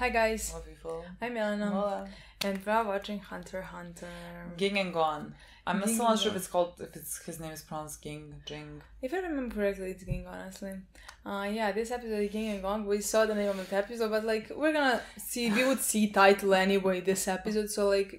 Hi guys, Hello people. I'm Elena, Hola. and we're watching Hunter x Hunter. Ging and Gone. I'm Ging still not and sure Gone. if it's called, his name is pronounced Jing. If I remember correctly, it's Ging, honestly. Yeah, this episode is Ging and Gong. We saw the name of the episode, but like, we would see title anyway this episode, so like,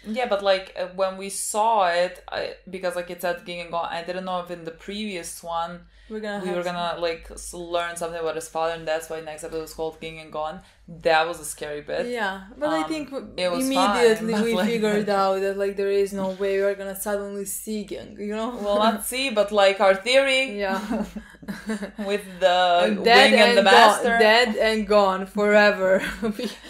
Yeah, but like when we saw it, because like it said Ging and Gone, I didn't know if in the previous one we were gonna like learn something about his father, and that's why next episode was called Ging and Gone. That was a scary bit. Yeah, but I think it was immediately fine, we like, figured out that like there is no way we're gonna suddenly see Ging, Well, not see, but like our theory. Yeah. With the dead wing and the master. Dead and gone forever.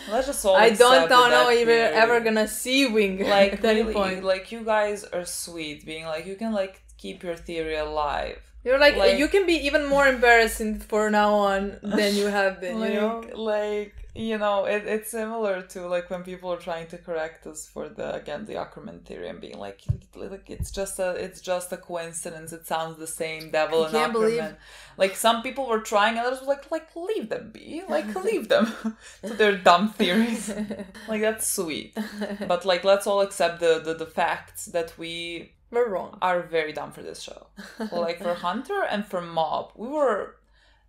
Let's just all I don't accept know that if we're theory. ever gonna see Wing Like at any really, point. like you guys are sweet, being like you can like keep your theory alive. You're like you can be even more embarrassing for now on than you have been, It's similar to like when people are trying to correct us for the Ackerman theory and being like it's just a coincidence. It sounds the same, Devil and Ackerman. Like some people were trying, and others were like leave them be, like leave them to their dumb theories. Like that's sweet, but like let's all accept the facts that we're wrong. Are very dumb for this show. Well, like for Hunter and for Mob,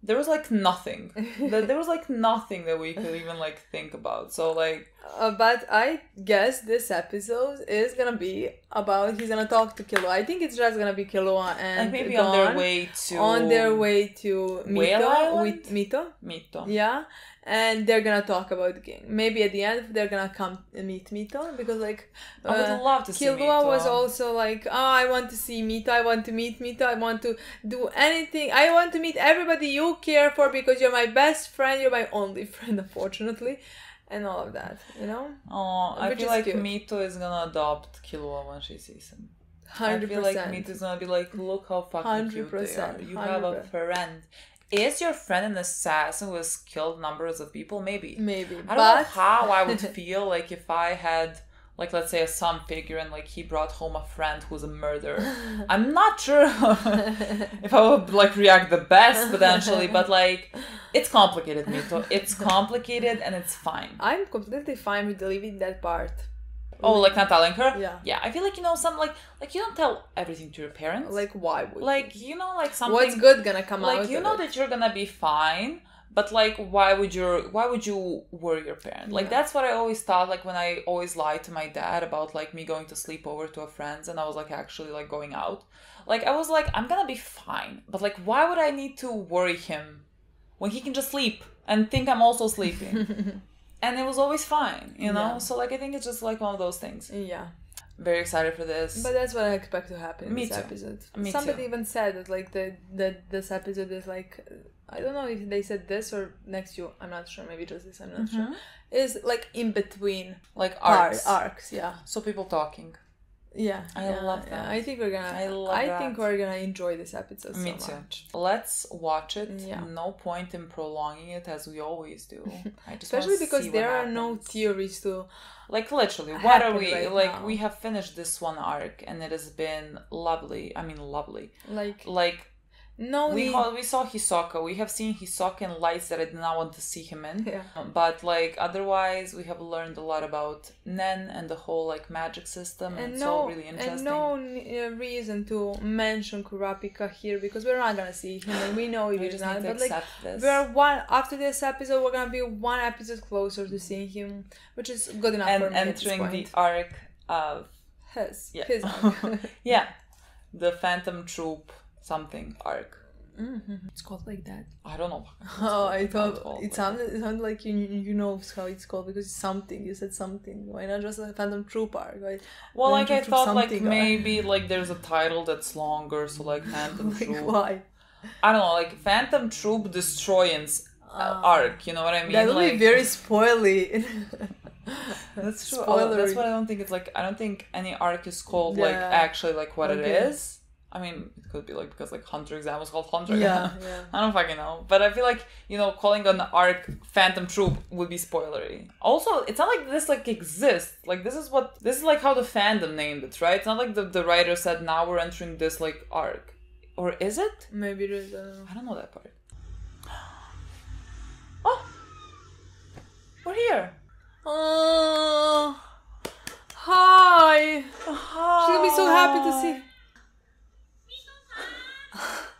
there was like nothing. There was like nothing that we could even like think about. So like, but I guess this episode is gonna be about he's gonna talk to Killua. I think it's just gonna be Killua and maybe Gon on their way to Mito with Mito. Mito. Yeah. And they're gonna talk about the game. Maybe at the end they're gonna come meet Mito, because like I would love to see Mito. Killua was also like, I want to see Mito, I want to meet Mito, I want to do anything, I want to meet everybody you care for because you're my best friend, you're my only friend, unfortunately, and all of that, Oh, I feel like cute. Mito is gonna adopt Killua when she sees him. 100%. I feel like Mito's gonna be like, look how fucking cute they are. You 100%. have a friend. Is your friend an assassin who has killed numbers of people? Maybe. I don't know how I would feel like if I had, like, let's say a son figure and like he brought home a friend who's a murderer. I'm not sure if I would like react the best potentially, but like it's complicated, Mito. It's complicated and it's fine. I'm completely fine with deleting that part. Oh, like not telling her? Yeah. Yeah, I feel like, some like you don't tell everything to your parents. Like, why would like, like something... What's good gonna come like, out you know that you're gonna be fine, but like, why would you worry your parent? Like, that's what I always thought, like, when I always lied to my dad about, like, me going to sleep over to a friend's and I was, like, actually, like, going out. Like, I was like, I'm gonna be fine, but, like, why would I need to worry him when he can just sleep and think I'm also sleeping? And it was always fine, Yeah. So, like, I think it's just, like, one of those things. Yeah. Very excited for this. But that's what I expect to happen in Me this too. episode. Me Somebody too. even said that, like, this episode is, like... I don't know if they said this or next to... I'm not sure. Maybe just this. I'm not sure. Is, like, in between. Like, arcs. Arcs, yeah. So people talking. Yeah. I love that. Yeah. I think we're gonna... think we're gonna enjoy this episode Me so too. much. Let's watch it. Yeah. No point in prolonging it as we always do. I just Especially wanna because see there what are no happens. theories to... Like, literally, what happen are we... right like, now. we have finished this one arc and it has been lovely. I mean, lovely. Like... No we need... saw Hisoka. We have seen Hisoka in lights that I did not want to see him in. Yeah. But like otherwise, we have learned a lot about Nen and the whole like magic system, and it's all really interesting. And no reason to mention Kurapika here because we're not gonna see him, and we know we he's just not. need to But like, accept this. after this episode, we're gonna be one episode closer to seeing him, which is good enough for me at this entering point. the arc of his arc. yeah, the Phantom Troop something arc. It's called like that. I don't know. Oh, I thought it sounded like you know how it's called because it's something. You said something. Why not just a Phantom Troop arc? Right? Well, like I Troop thought, like something maybe like there's a title that's longer, so like Phantom like Troop. why? I don't know, like Phantom Troop Destroyance arc. You know what I mean? That would like, be very spoily. That's true. Spoilery. That's what I don't think. It's like I don't think any arc is called like actually like what it is. I mean, it could be like because like Hunter exam was called Hunter. Yeah. I don't fucking know, but I feel like calling an arc Phantom Troop would be spoilery. Also, it's not like this like exists. Like this is like how the fandom named it, right? It's not like the writer said now we're entering this like arc, or is it? Maybe it is. I don't know that part. Oh, Oh, hi. She's gonna be so happy to see.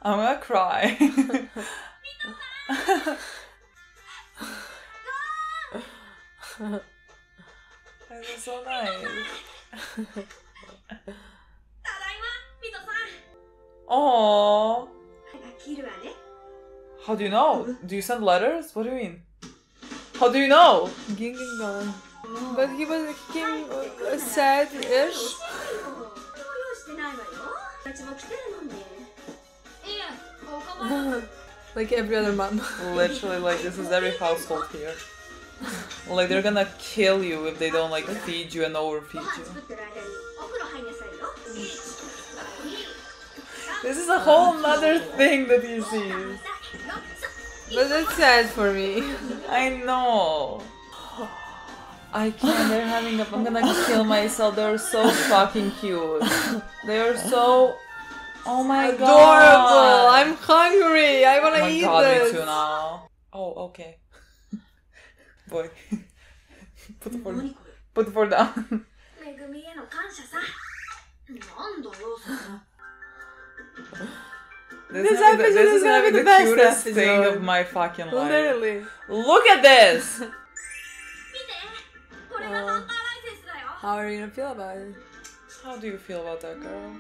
I'm gonna cry. That is so nice. Oh. How do you know? Do you send letters? What do you mean? How do you know? Gingengan. But he came sad-ish. Like every other mom. Literally, like, this is every household here. Like, they're gonna kill you if they don't, like, feed you and overfeed you. This is a whole nother thing that he sees. But that's sad for me. I know. I can't, they're having a... I'm gonna kill myself. They're so fucking cute. They are so... Oh my god. Adorable! I'm hungry! I wanna eat Oh my god, this! me too now. Oh, okay. Boy. Put the phone. Put the phone down. This is gonna be the best cutest episode. thing of my fucking life. Literally. Look at this! How are you gonna feel about it? How do you feel about that, girl?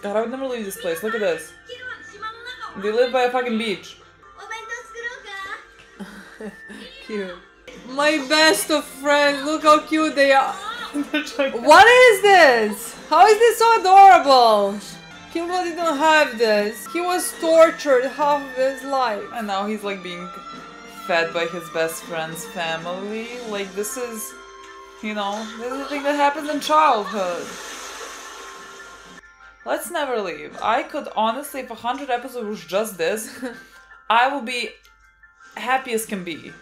God, I would never leave this place. Look at this. They live by a fucking beach. Cute. My best of friends, look how cute they are. What is this? How is this so adorable? Kimbo didn't have this. He was tortured half of his life. And now he's like being fed by his best friend's family. Like, this is, you know, this is the thing that happens in childhood. Let's never leave. I could honestly, if 100 episodes was just this, I will be happy as can be.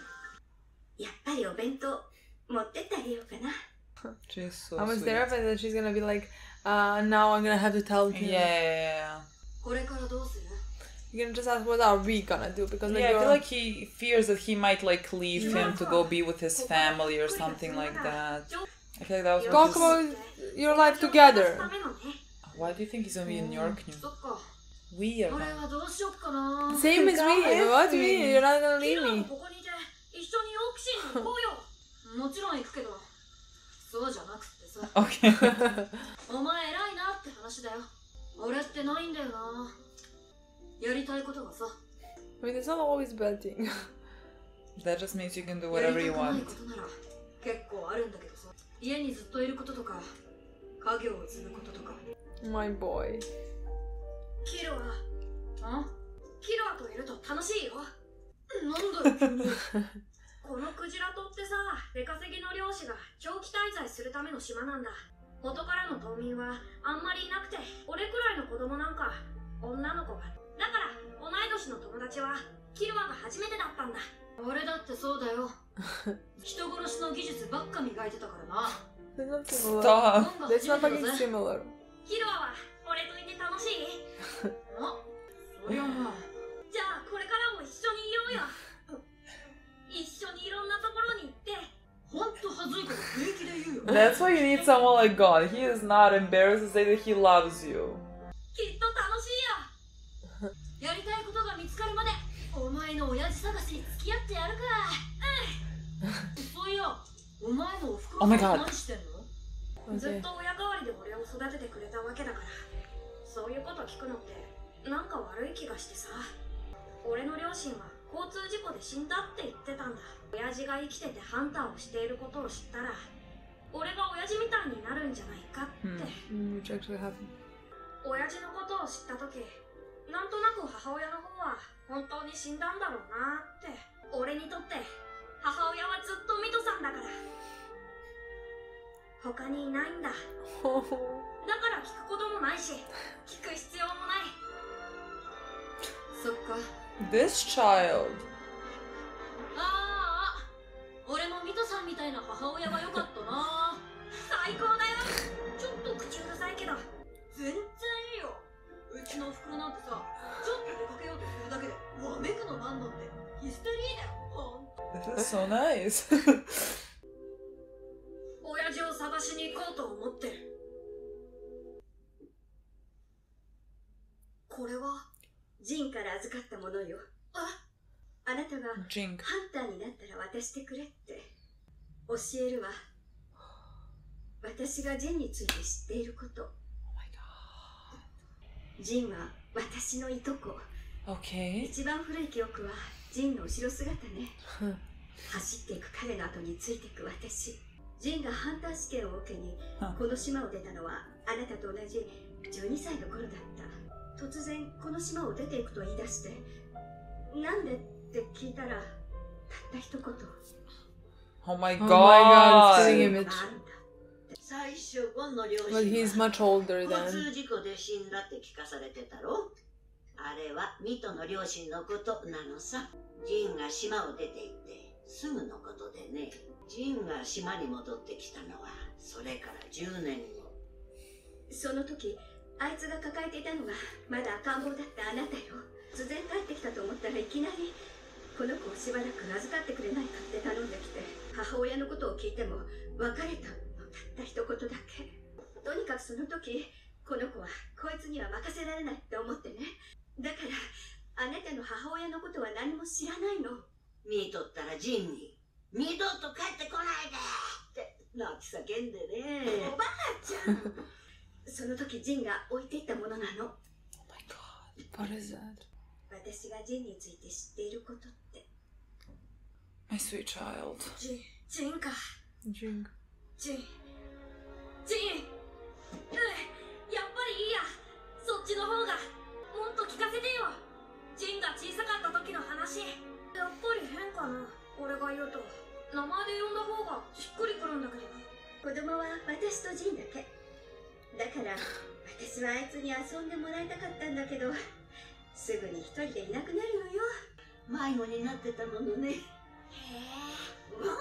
She's so I was sweet. terrified that she's gonna be like, now I'm gonna have to tell him. Yeah. You're gonna just ask, what are we gonna do? Because like, Yeah, I feel like he fears that he might like leave him to go be with his family or something like that. I feel like that was what talk his... about your life together. Why do you think he's gonna be in New York now? Weird. Same as me. What do you mean? You're not gonna leave me. Okay. I mean, it's not always a bad thing. That just means you can do whatever you want. My boy. キルはキルアといると楽しいよ。なんだよ急に。このクジラ島ってさ、出稼ぎの漁師が長期滞在するための島なんだ。元からの島民はあんまりいなくて、俺くらいの子供なんか女の子が。だから同い年の友達はキルアが初めてだったんだ。俺だってそうだよ。人殺しの技術ばっか磨いてたからな。That's not similar. Stop. That's not fucking similar. キルアは俺といて楽しい？あ、そりゃまあ。じゃあこれからも一緒にいようよ。一緒にいろんなところに行って。ほんと恥ずいこと平気で言うよ。That's why you need someone like God. He is not embarrassed to say that he loves you. きっと楽しいよ。やりたいことが見つかるまでお前の親父探しに付き合ってやるか。そういや、お前のおふくろさん何してんの？ずっと親代わりで俺を育ててくれたわけだから、そういうこと聞くのってなんか悪い気がしてさ。俺の両親は交通事故で死んだって言ってたんだ。親父が生きててハンターをしていることを知ったら、俺が親父みたいになるんじゃないかって。Which actually happened. 親父のことを知った時、なんとなく母親の方は本当に死んだんだろうなって。俺にとって母親はずっとミトさんだから。他にいないんだ。だから聞くこともないし、聞く必要もない。そっか。This child. ああ、俺もミトさんみたいな母親が良かったな。最高だよ。ちょっと口うるさいけど全然いいよ。うちのおふくろなんてさ、ちょっと出かけようとするだけで So nice. 親父を探しに行こうと思ってる。これはジンから預かったものよ。あなたがハン Jing. ターになったら渡してくれって教えるわ。私がジンについて知っていること。 Oh my god. ジンは私のいとこ。 Okay. 一番古い記憶はジンの後ろ姿ね。走っていく彼の後についていく私。ジンがハンター試験を受けにこの島を出たのはあなたと同じ12歳の頃だった。突然この島を出ていくと言い出して、なんでって聞いたらたった一言。 Oh my Oh my god, god. it's killing him. 最初ゴンの両親 But he's much older 交 than. 通事故で死んだって聞かされてたろ。あれはミトの両親のことなのさ。ジンが島を出て行ってすぐのことでね。ジンが島に戻ってきたのはそれから10年後。その時あいつが抱えていたのがまだ赤ん坊だったあなたよ。突然帰ってきたと思ったらいきなりこの子をしばらく預かってくれないかって頼んできて、母親のことを聞いても別れたのたった一言だけ。とにかくその時この子はこいつには任せられないって思ってね。だからあなたの母親のことは何も知らないの。見とったらジンに二度と帰ってこないでって泣き叫んでね。おばあちゃんその時ジンが置いていったものなの。 Oh my god. What is that? 私がジンについて知っていることって。 My sweet child. ジンか。 Jing. ジンやっぱりいいや。そっちの方がもっと聞かせてよ。ジンが小さかった時の話。やっぱり変かな、俺が言うと。名前で呼んだ方がしっくりくるんだけど。子供は私とジンだけだから、私はあいつに遊んでもらいたかったんだけど、すぐに一人でいなくなるのよ。迷子になってたものね。へえ、もう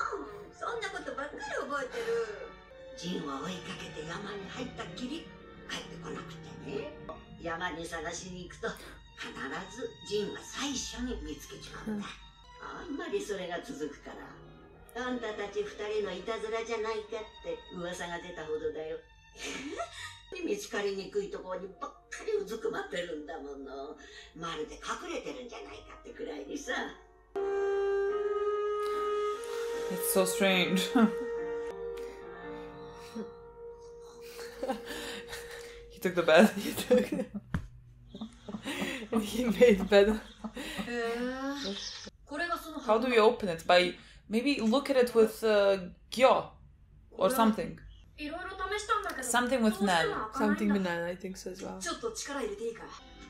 そんなことばっかり覚えてる。ジンを追いかけて山に入ったっきり帰ってこなくてね。山に探しに行くと必ずジンは最初に見つけちまうんだ。あんまりそれが続くから、あんたたち二人のいたずらじゃないかって噂が出たほどだよ。見つかりにくいところにばっかりうずくまってるんだもの。まるで隠れてるんじゃないかってくらいにさ。 It's so strange. He took the bed. And he made bed. How do we open it? By maybe look at it with gyo or something. Something with Nen. Something with Nan, I think so as well.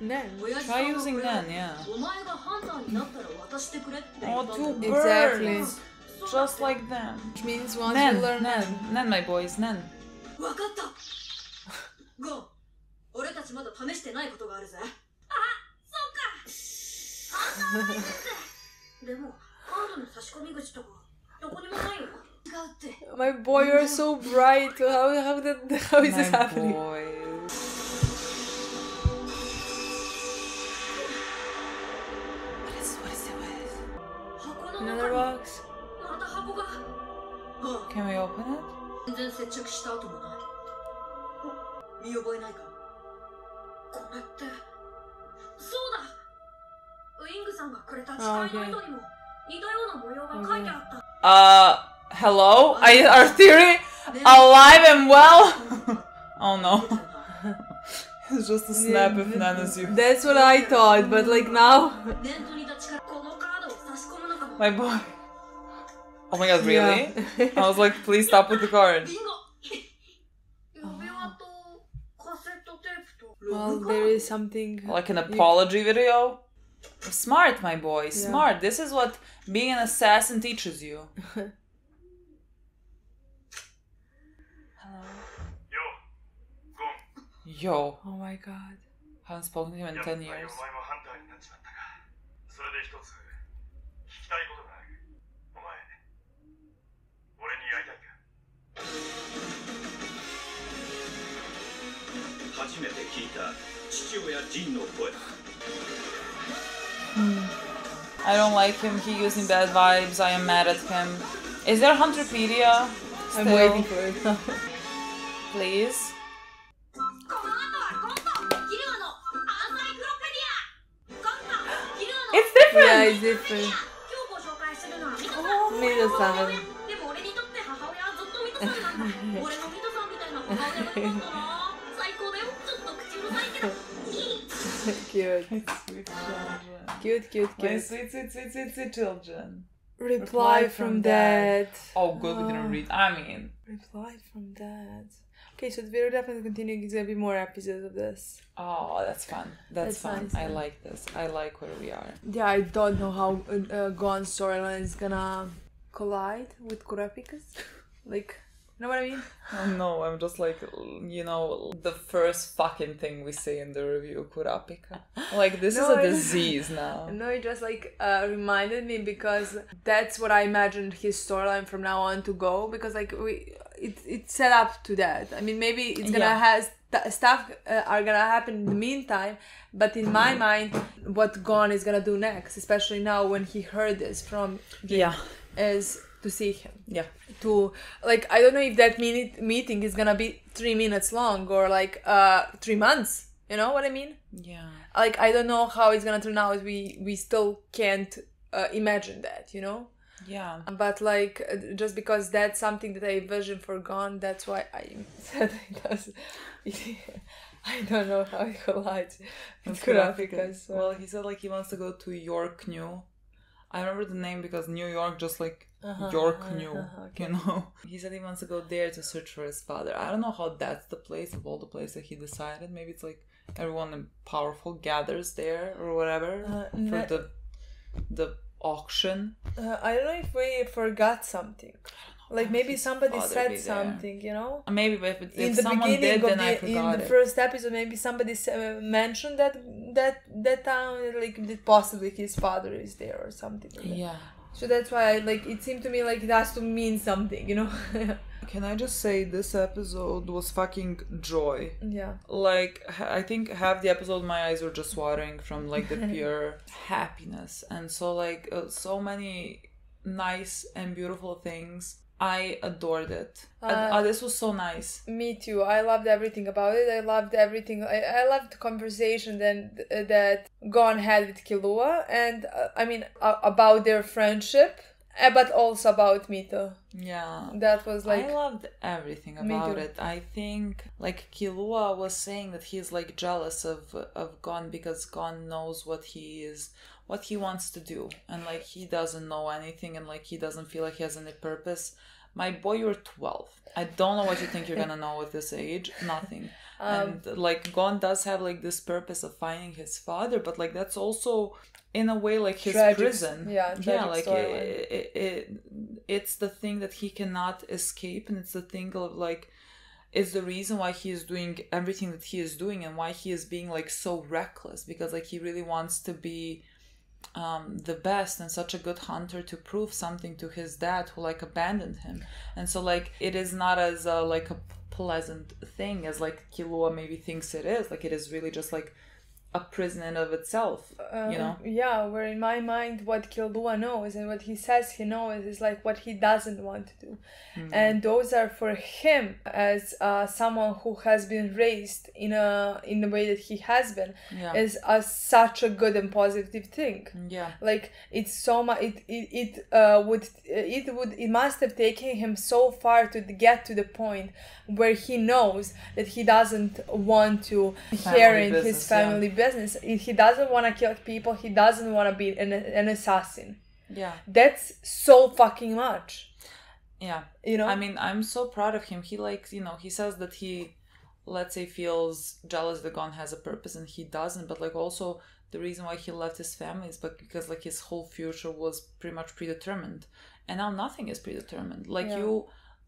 Nan. Try using Nen, yeah. Oh, two birds. Exactly. Just like them. Which means once Nen, you learn Nen, Nan. Nen, my boys, Nen. わかった。ゴン、俺たちまだ試してないことがあるぜ。あ、そうか。あんたって。でも、カードの差し込み口とかどこにもないよ。違うって。My boy, you're so bright. How is this My happening? boys. What is it? Another box? また箱が。 Can we open it? 全然接着した後もない。見覚えないか。これってそうだ。ウイングさんがくれた誓いの糸にも似たような模様が書いてあった。Hello? Our theory? Alive and well? Oh no. It's just a snap if Nana's you. That's what I thought, but like now. My boy. Oh my god, really? Yeah. I was like, please stop with the card. Well, there is something. Like an apology video? Smart, my boy, smart. Yeah. This is what being an assassin teaches you. Hello. Yo. Oh my god. Haven't spoken to him in 10 years. I don't like him. He gives me bad vibes. I am mad at him. Is there Hunterpedia? I'm Still? waiting for it. Please. この後はコントキルアのアンサイクロペディアコントキルアの It's different! Yeah, it's different. 今日ご紹介するのはミトさん Mito san. でも俺にとって母親はずっとミトさんなんだ俺のミトさんみたいな母親がいるんだな最高だよちょっと口うるさいけど Cute. Sweet children. Cute, cute, My cute. sweet, sweet, sweet, sweet, sweet children. Reply from dad. Oh, good, we didn't read. I mean, Reply from dad. Okay, so we're definitely continuing. There's gonna be more episodes of this. oh, that's fun. That's fun. That's nice, I yeah. like this. I like where we are. Yeah, I don't know how Gon's storyline is gonna collide with Kurapika's. Like, you know what I mean? Oh no, I'm just like, you know, the first fucking thing we say in the review, Kurapika. Like, this No, is a I know. disease now. No, it just like reminded me because that's what I imagined his storyline from now on to go, because like it's set up to that. I mean, maybe it's gonna Yeah. have stuff are gonna happen in the meantime, but in my mind, what Gon is gonna do next, especially now when he heard this from Jin, Yeah. is to see him. Yeah. To like, I don't know if that meeting is gonna be 3 minutes long or like 3 months. You know what I mean? Yeah. Like, I don't know how it's gonna turn out. We still can't imagine that, you know. Yeah. But like, just because that's something that I envision for Gon, that's why I said it does. I don't know how it collides with Kurapika. So. Well, he said like he wants to go to York New. I remember the name because New York, just like York New, okay. you know. He said he wants to go there to search for his father. I don't know how that's the place of all the places that he decided. Maybe it's like everyone powerful gathers there or whatever for the auction. I don't know if we forgot something. Like maybe somebody father be said there. something, you know. Maybe, but In if the someone beginning did, then I of in forgot the it. first episode, maybe somebody mentioned that town, like that possibly his father is there or something. Like that. Yeah. So that's why it seemed to me like it has to mean something, you know. Can I just say this episode was fucking joy. Yeah. Like, I think half the episode my eyes were just watering from like the pure happiness, and so like so many nice and beautiful things. I adored it. This was so nice. Me too. I loved everything about it. I loved everything. I loved the conversation that Gon had with Killua, and I mean about their friendship, but also about Mito. Yeah. That was like, I loved everything Me about too. it. I think like Killua was saying that he's like jealous of Gon because Gon knows what he wants to do, and like he doesn't know anything, and like he doesn't feel like he has any purpose. My boy, you're 12. I don't know what you think you're gonna know at this age. Nothing. And like Gon does have like this purpose of finding his father, but like that's also in a way like his Tragic, prison. yeah, tragic like storyline. it's the thing that he cannot escape, and it's the thing of like it's the reason why he is doing everything that he is doing, and why he is being like so reckless, because like he really wants to be the best and such a good hunter to prove something to his dad who like abandoned him. And so like it is not as like a pleasant thing as like Killua maybe thinks it is. Like it is really just like a prison in of itself, you know. Yeah, where in my mind what Killua knows and what he says he knows is like what he doesn't want to do. Mm-hmm. And those are for him as someone who has been raised in the way that he has been, is such a good and positive thing. Yeah. Like it's so much it must have taken him so far to get to the point where he knows that he doesn't want to inherit his family business. He doesn't want to kill people. He doesn't want to be an assassin. Yeah. That's so fucking much. Yeah. You know? I mean, I'm so proud of him. He like, you know, he says that he, let's say, feels jealous that Gon has a purpose and he doesn't, but like also the reason why he left his family is because like his whole future was pretty much predetermined. And now nothing is predetermined.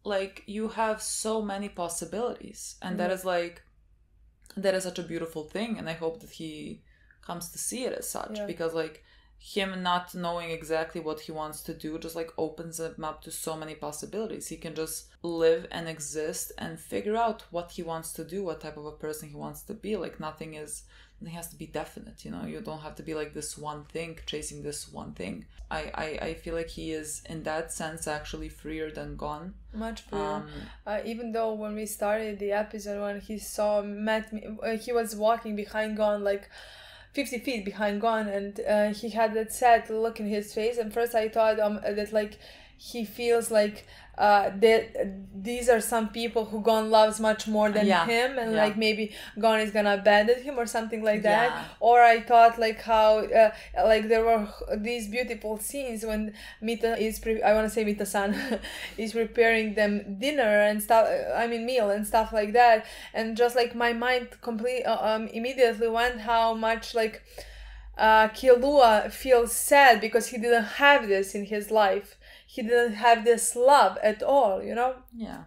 Like you have so many possibilities, and that is such a beautiful thing, and I hope that he comes to see it as such, because like him not knowing exactly what he wants to do just like opens him up to so many possibilities. He can just live and exist and figure out what he wants to do, what type of a person he wants to be. Like nothing has to be definite, you know. You don't have to be like this one thing, chasing this one thing. I feel like he is in that sense actually freer than Gon. Much freer. Even though when we started the episode, when he met me, he was walking behind Gon, like 50 feet behind Gon, and he had that sad look in his face. And first I thought that like he feels like that these are some people who Gon loves much more than him, and like maybe Gon is gonna abandon him or something like that. Or I thought like how like there were these beautiful scenes when Mita Mita-san is preparing them dinner and stuff, meal and stuff like that, and just like my mind immediately went how much like Killua feels sad because he didn't have this in his life. He didn't have this love at all, you know? Yeah.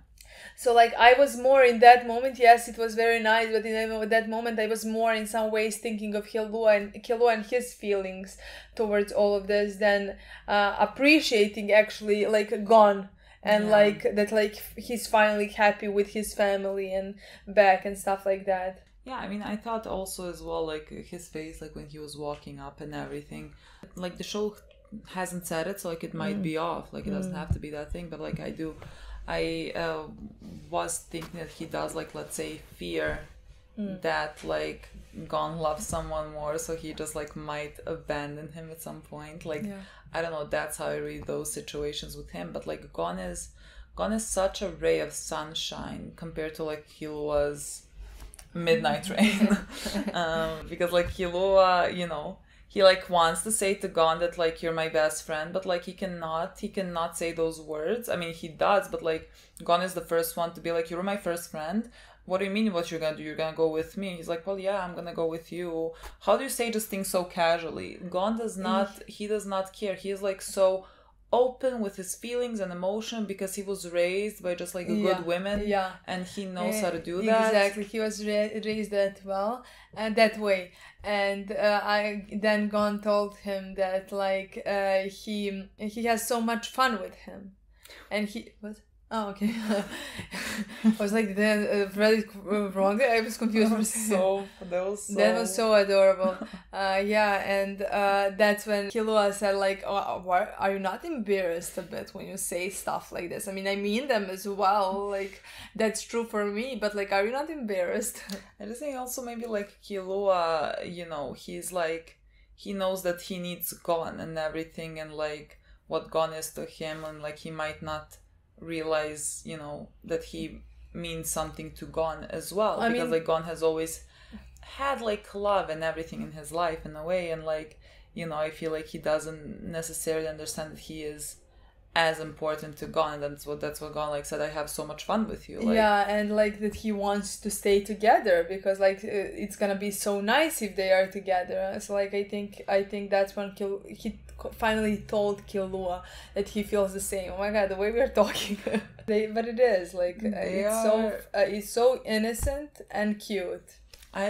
So, like, I was more in that moment. Yes, it was very nice, but in that moment, I was more in some ways thinking of Killua and his feelings towards all of this than appreciating actually, like, Gon. And, like, that, like, he's finally happy with his family and back and stuff like that. Yeah, I mean, I thought also as well, like, his face, like, when he was walking up and everything. Like, the show hasn't said it, so like it might be off, like it doesn't have to be that thing, but like I was thinking that he does, like, let's say, fear that like Gon loves someone more, so he just like might abandon him at some point. Like I don't know, that's how I read those situations with him. But like Gon is such a ray of sunshine compared to like Killua's midnight rain. Because like Killua, you know, he like wants to say to Gon that like you're my best friend, but like he cannot say those words. I mean, he does, but like Gon is the first one to be like, you're my first friend. What do you mean what you're gonna do? You're gonna go with me? He's like, well, yeah, I'm gonna go with you. How do you say just things so casually? Gon does not, he does not care. He is like so open with his feelings and emotion because he was raised by just like a good woman, and he knows how to do that. Exactly, he was raised that well and that way. And then Gon told him that like he has so much fun with him, and he was. Oh, okay. I was like, read it wrong. I was confused. That was so adorable. And that's when Killua said, like, oh, why, are you not embarrassed a bit when you say stuff like this? I mean them as well. Like, that's true for me, but, like, are you not embarrassed? I just think also maybe, like, Killua, you know, he's, like, he knows that he needs Gon and everything, and, like, what Gon is to him, and, like, he might not realize, you know, that he means something to Gon as well, because like Gon has always had like love and everything in his life in a way, and like, you know, I feel like he doesn't necessarily understand that he is as important to Gon, and that's what Gon like said, I have so much fun with you, like, and like that he wants to stay together because like it's gonna be so nice if they are together. So like I think that's when he finally told Killua that he feels the same. Oh my god, the way we are talking. But it is like it's so innocent and cute. I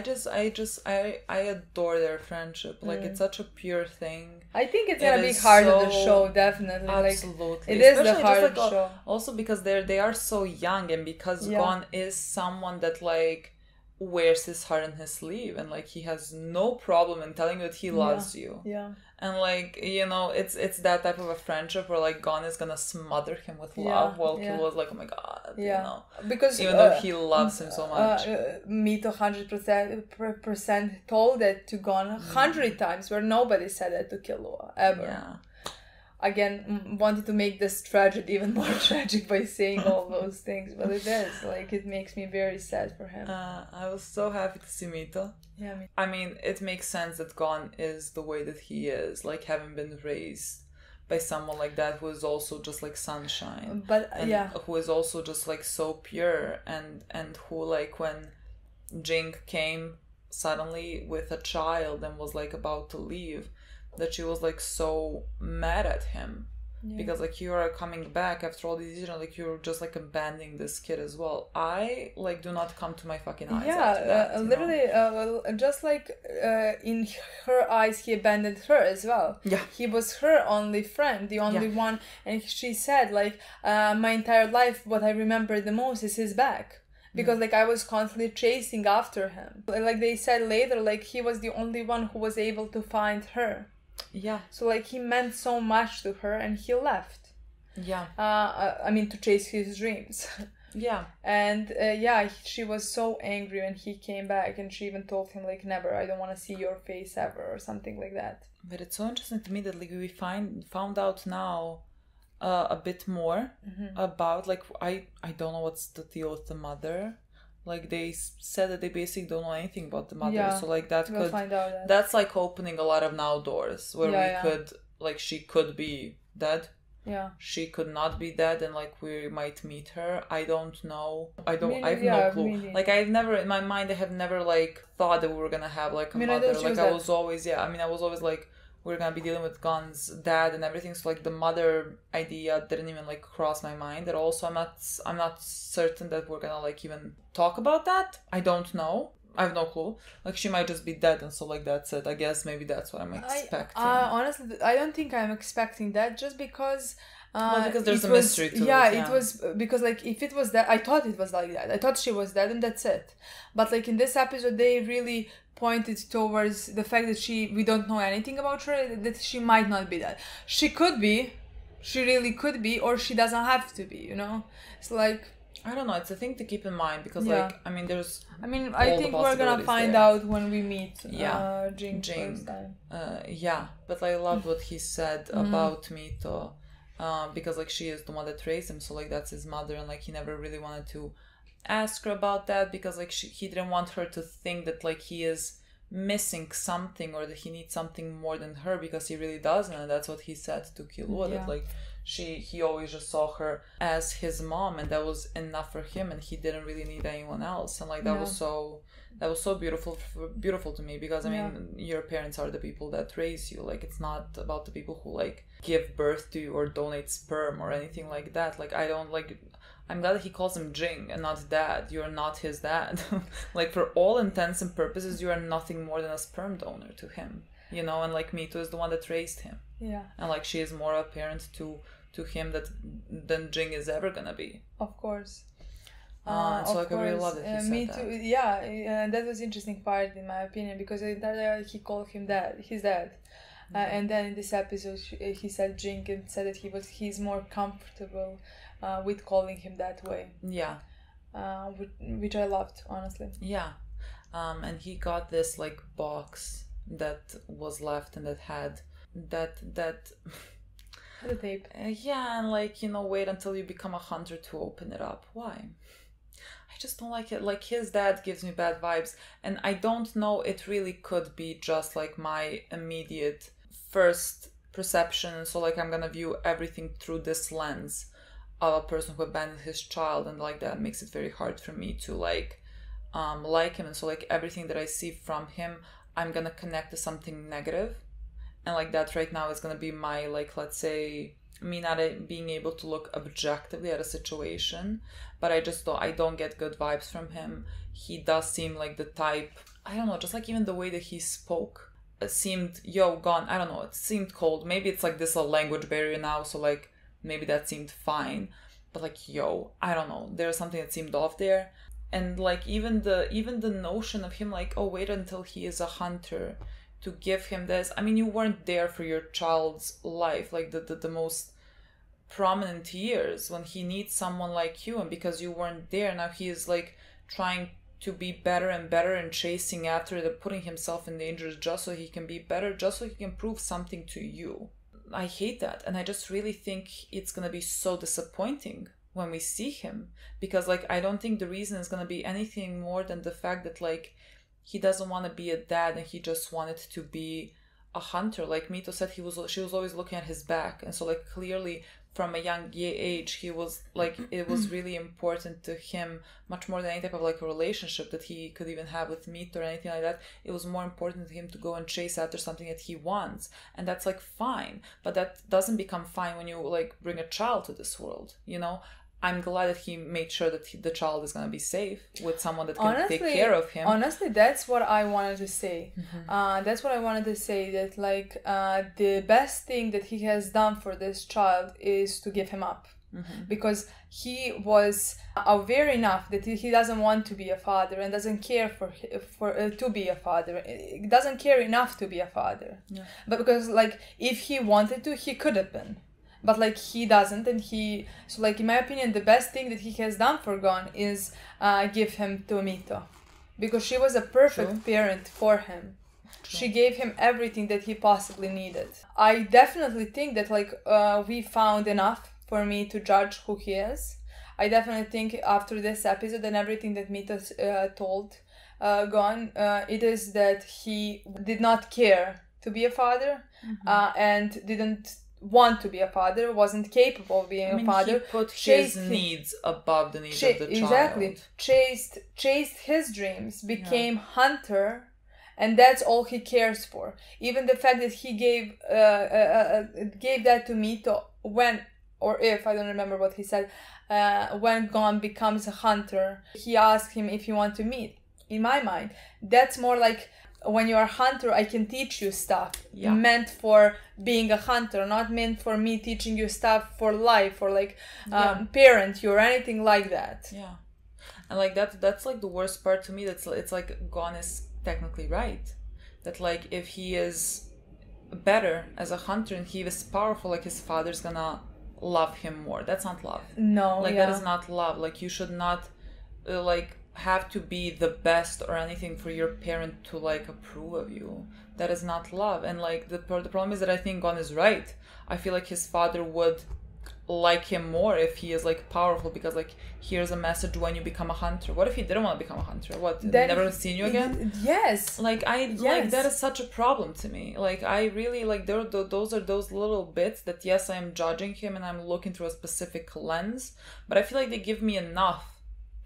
adore their friendship. Like it's such a pure thing. I think it's gonna be hard on the show, definitely. Absolutely, like, it is the hard show. Also because they are so young, and because Gon is someone that like wears his heart on his sleeve, and like he has no problem in telling you that he loves you. Yeah. And like, you know, it's that type of a friendship where like Gon is gonna smother him with love, while Killua's like, oh my god, you know, because even though he loves him so much. Mito 100% told that to Gon 100 times, where nobody said that to Killua ever. Yeah. Again, wanted to make this tragedy even more tragic by saying all those things, but it is like, it makes me very sad for him. I was so happy to see Mito. Yeah, I mean, it makes sense that Gon is the way that he is, like having been raised by someone like that who is also just like sunshine, but who is also just like so pure, and who like when Jing came suddenly with a child and was like about to leave, that she was like so mad at him because like you are coming back after all these years, like you're just like abandoning this kid as well. I like do not come to my fucking eyes. After that, literally, just like in her eyes, he abandoned her as well. Yeah, he was her only friend, the only one, and she said like, my entire life, what I remember the most is his back. Because like I was constantly chasing after him. Like they said later, like he was the only one who was able to find her. Yeah. So like he meant so much to her, and he left. Yeah. I mean, to chase his dreams. Yeah. And she was so angry when he came back, and she even told him like, never, I don't want to see your face ever, or something like that. But it's so interesting to me that like we found out now a bit more about like I don't know what's the deal with the mother. Like they said that they basically don't know anything about the mother, so like that we'll find out that. That's like opening a lot of now doors where we could like she could be dead. Yeah. She could not be dead, and like we might meet her. I don't know. I have no clue. Like I've never in my mind I have never like thought that we were gonna have like a mother. Like I was always I was always like we're gonna be dealing with Gunn's dad and everything, so like the mother idea didn't even like cross my mind at all. So I'm not certain that we're gonna like even talk about that. I don't know. I have no clue. Like she might just be dead, and so like that's it. I guess maybe that's what I'm expecting. Honestly, I don't think I'm expecting that, just because. Because there's a mystery to it. Yeah, it was because like if it was that, I thought it was like that. I thought she was dead, and that's it. But like in this episode, they really pointed towards the fact that we don't know anything about her, that she might not be dead. She could be, she really could be, or she doesn't have to be, you know? It's like, I don't know, it's a thing to keep in mind, because like, I mean, I think we're gonna find out when we meet Jing first time. But I loved what he said about Mito, because like she is the one that raised him, so like that's his mother, and like he never really wanted to ask her about that, because like he didn't want her to think that like he is missing something, or that he needs something more than her, because he really doesn't. And that's what he said to Killua, that like he always just saw her as his mom, and that was enough for him, and he didn't really need anyone else. And like that was so beautiful to me, because I mean your parents are the people that raise you. Like it's not about the people who like give birth to you or donate sperm or anything like that. Like I'm glad that he calls him Jing and not dad. You're not his dad. Like for all intents and purposes, you are nothing more than a sperm donor to him, you know. And like Mito is the one that raised him, and like she is more a parent to him than Jing is ever gonna be, of course. So like I really love that he said me too. And that was interesting part in my opinion, because he called him his dad. And then in this episode he said Jing, and said that he's more comfortable with calling him that way. Which I loved, honestly. And he got this like box that was left, and that had that the tape. And like, you know, wait until you become a hunter to open it up. Why? I just don't like it. Like his dad gives me bad vibes, and I don't know, it really could be just like my immediate first perception. So like I'm gonna view everything through this lens of a person who abandoned his child, and like that makes it very hard for me to like him. And so like everything that I see from him, I'm gonna connect to something negative, and like that right now is gonna be my, like, let's say, me not being able to look objectively at a situation. But I don't get good vibes from him. He does seem like the type, I don't know, just like even the way that he spoke, it seemed gone, I don't know, it seemed cold. Maybe it's like this a language barrier now, so like maybe that seemed fine, but like I don't know, there's something that seemed off there. And like even the notion of him like, oh, wait until he is a hunter to give him this. I mean, you weren't there for your child's life, like the most prominent years, when he needs someone like you, and because you weren't there, now he is like trying to be better and better and chasing after it, putting himself in danger just so he can be better, just so he can prove something to you. I hate that, and I just really think it's gonna be so disappointing when we see him, because like I don't think the reason is gonna be anything more than the fact that like he doesn't want to be a dad, and he just wanted to be a hunter. Like Mito said, she was always looking at his back, and so like clearly from a young age, he was like, it was really important to him, much more than any type of like a relationship that he could even have with Mito or anything like that. It was more important to him to go and chase after something that he wants. And that's like fine. But that doesn't become fine when you like bring a child to this world, you know? I'm glad that he made sure that the child is going to be safe with someone that can take care of him. Honestly, that's what I wanted to say. That's what I wanted to say, that like the best thing that he has done for this child is to give him up. Because he was aware enough that he doesn't want to be a father and doesn't care for to be a father. He doesn't care enough to be a father. Yeah. But because like if he wanted to, he could have been. But like he doesn't, and so like in my opinion, the best thing that he has done for Gon is give him to Mito, because she was a perfect parent for him. She gave him everything that he possibly needed. I definitely think that like we found enough for me to judge who he is. I definitely think after this episode and everything that Mito told Gon, it is that he did not care to be a father and didn't want to be a father, wasn't capable of being a father. He put his needs above the needs of the child. Exactly. Chased his dreams, became hunter, and that's all he cares for. Even the fact that he gave that to Mito when, or if, I don't remember what he said, when Gon becomes a hunter, he asked him if he wants to meet. In my mind, that's more like, when you're a hunter, I can teach you stuff meant for being a hunter, not meant for me teaching you stuff for life or like parent you or anything like that. Yeah. And like that's like the worst part to me. It's like Gon is technically right. That like if he is better as a hunter and he is powerful, like his father's gonna love him more. That's not love. No. Like that is not love. Like you should not like have to be the best or anything for your parent to like approve of you. That is not love. And like the problem is that I think Gon is right. I feel like his father would like him more if he is like powerful, because like here's a message when you become a hunter. What if he didn't want to become a hunter? What, then, never seen you again? Yes. Like like that is such a problem to me. Like I really like those are those little bits that yes, I am judging him and I'm looking through a specific lens, but I feel like they give me enough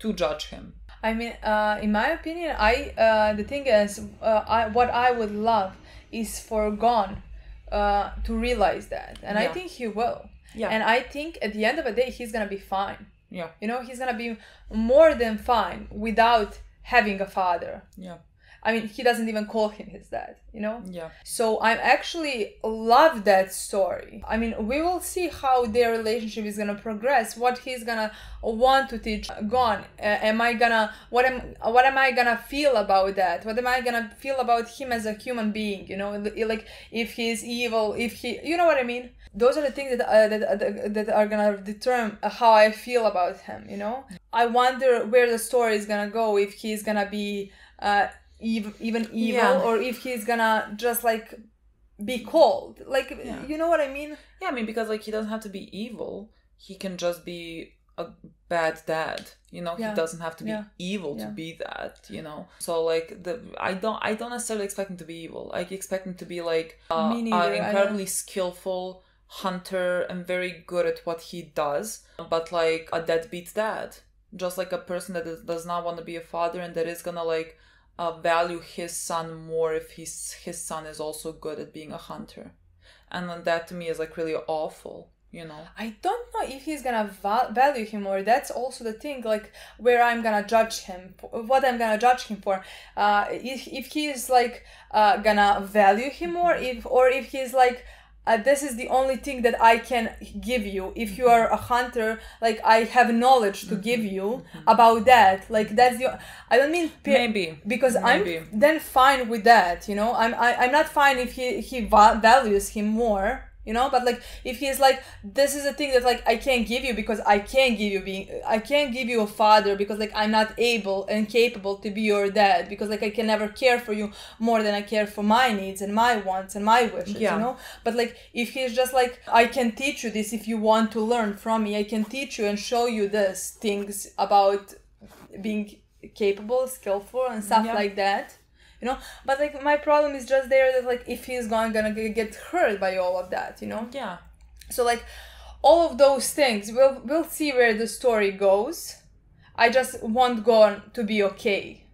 to judge him. I mean, in my opinion, the thing is, what I would love is for Gon to realize that, and I think he will. Yeah. And I think at the end of the day, he's gonna be fine. Yeah. You know, he's gonna be more than fine without having a father. Yeah. I mean, he doesn't even call him his dad, you know? Yeah. So I actually love that story. I mean, we will see how their relationship is gonna progress, what he's gonna want to teach Gon. What am I gonna feel about that? What am I gonna feel about him as a human being, you know? Like, if he's evil, if he, you know what I mean? Those are the things that are gonna determine how I feel about him, you know? I wonder where the story is gonna go, if he's gonna be even evil, or if he's gonna just like be cold, like you know what I mean? Yeah, I mean, because like he doesn't have to be evil, he can just be a bad dad, you know. He doesn't have to be evil to be that, you know. So like I don't necessarily expect him to be evil. I expect him to be like an incredibly skillful hunter and very good at what he does, but like a deadbeat dad, just like a person that does not want to be a father and that is gonna like value his son more if his son is also good at being a hunter. And then that to me is like really awful, you know. I don't know if he's gonna value him more. That's also the thing, like where I'm gonna judge him, what I'm gonna judge him for. If he's like gonna value him more, if he's like this is the only thing that I can give you. If you are a hunter, like I have knowledge to give you about that. Like that's I don't mean maybe, because I'm then fine with that. You know, I'm not fine if he values him more. You know, but like if he's like, this is a thing that like I can't give you because I can't give you a father because like I'm not able and capable to be your dad, because like I can never care for you more than I care for my needs and my wants and my wishes, you know. But like if he's just like, I can teach you this if you want to learn from me, I can teach you and show you this things about being capable, skillful and stuff like that. You know, but like my problem is just there that like if he's gonna get hurt by all of that, you know. Yeah. So like all of those things, we'll see where the story goes. I just want Gon to be okay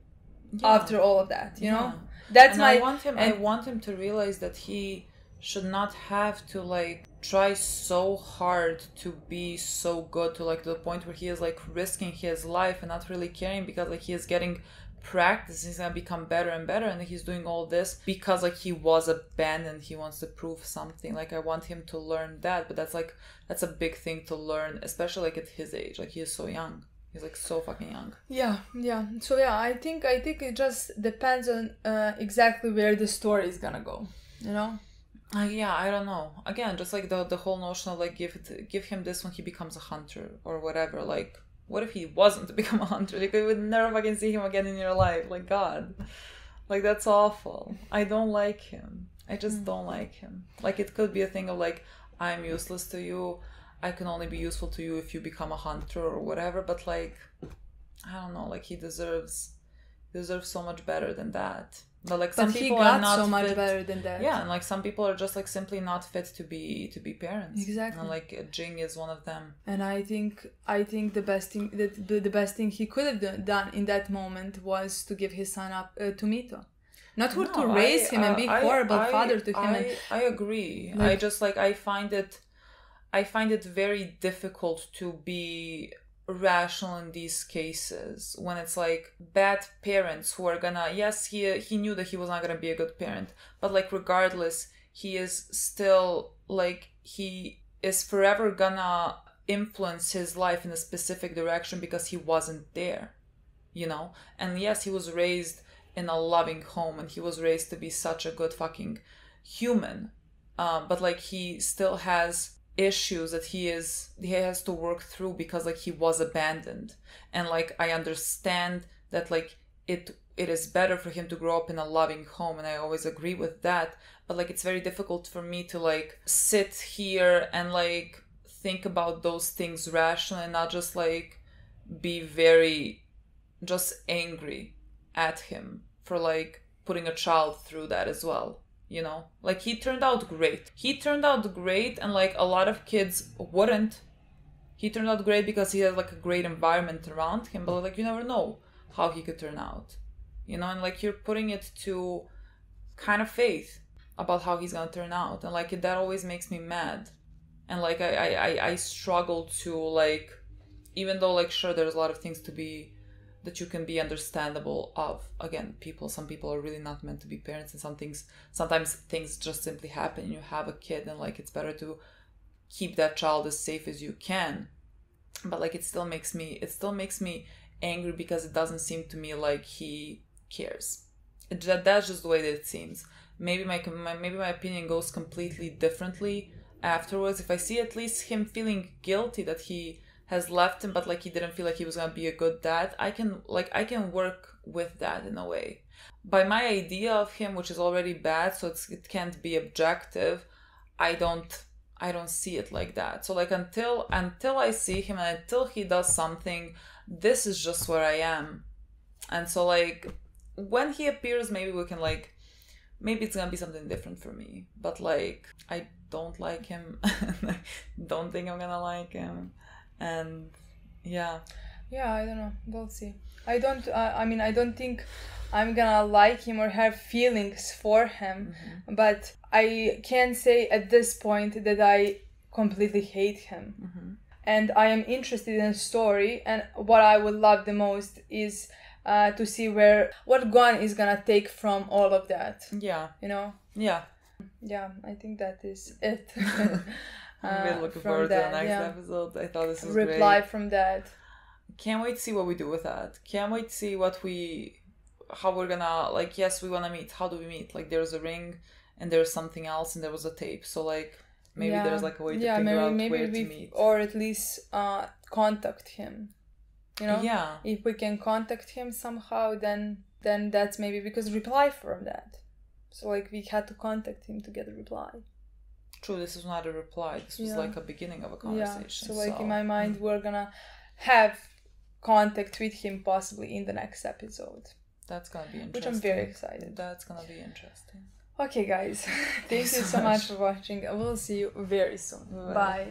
after all of that, you know? That's I want him to realize that he should not have to like try so hard to be so good, to like to the point where he is like risking his life and not really caring, because like he is getting practice, he's gonna become better and better, and he's doing all this because like he was abandoned, he wants to prove something. Like I want him to learn that, but that's a big thing to learn, especially like at his age. Like he is so young. He's like so fucking young. Yeah. So yeah, I think it just depends on exactly where the story is gonna go, you know? Yeah, I don't know. Again, just like the whole notion of like give him this when he becomes a hunter or whatever. Like, what if he wasn't to become a hunter? Like, you would never fucking see him again in your life. Like, God, like that's awful. I don't like him. I just don't like him. Like, it could be a thing of like, I'm useless to you. I can only be useful to you if you become a hunter or whatever. But like, I don't know. Like, he deserves so much better than that. But like some people are not so much fit. better than that. Yeah, and like some people are just like simply not fit to be parents. Exactly. And like Jing is one of them. And I think the best thing the best thing he could have done in that moment was to give his son up to Mito. Not to raise him and be horrible father to him. I agree. Like, I just like I find it very difficult to be rational in these cases when it's like bad parents who are gonna, yes, he knew that he was not gonna be a good parent, but like regardless he is still like, he is forever gonna influence his life in a specific direction because he wasn't there, you know? And yes, he was raised in a loving home and he was raised to be such a good fucking human, but like he still has issues that he has to work through because like he was abandoned. And like I understand that like it is better for him to grow up in a loving home, and I always agree with that, but like it's very difficult for me to like sit here and like think about those things rationally and not just like be very just angry at him for like putting a child through that as well. You know, like he turned out great. And like a lot of kids wouldn't. He turned out great because he had like a great environment around him, but like you never know how he could turn out, you know? And like you're putting it to kind of faith about how he's gonna turn out, and like that always makes me mad. And like I struggle to like, even though like sure there's a lot of things to be that you can be understandable of. Again, some people are really not meant to be parents, and sometimes things just simply happen. You have a kid and like it's better to keep that child as safe as you can. But like it still makes me angry because it doesn't seem to me like he cares. That's just the way that it seems. Maybe my opinion goes completely differently afterwards. If I see at least him feeling guilty that he has left him, but like he didn't feel like he was gonna be a good dad, I can work with that in a way. By my idea of him, which is already bad, so it can't be objective, I don't see it like that. So like until I see him and until he does something, this is just where I am. And so like when he appears, maybe it's gonna be something different for me. But like I don't like him. Don't think I'm gonna like him. And yeah, I don't know, we'll see. I don't think I'm gonna like him or have feelings for him, but I can say at this point that I completely hate him. And I am interested in a story, and what I would love the most is to see what Gon is gonna take from all of that. Yeah, you know. Yeah, I think that is it. I'm really looking forward to the next episode. I thought this was great. Reply from that. Can't wait to see what we do with that. Can't wait to see how we're gonna, like, yes, we wanna meet. How do we meet? Like, there's a ring and there's something else and there was a tape. So, like, maybe there's, like, a way to figure out where to meet. Or at least contact him. You know? Yeah. If we can contact him somehow, then that's maybe because reply from that. So, like, we had to contact him to get a reply. True, this is not a reply. This was like a beginning of a conversation. So like in my mind, we're gonna have contact with him possibly in the next episode. That's gonna be interesting. Which I'm very excited. That's gonna be interesting. Okay, guys. Thank you so much for watching. We'll see you very soon. Bye.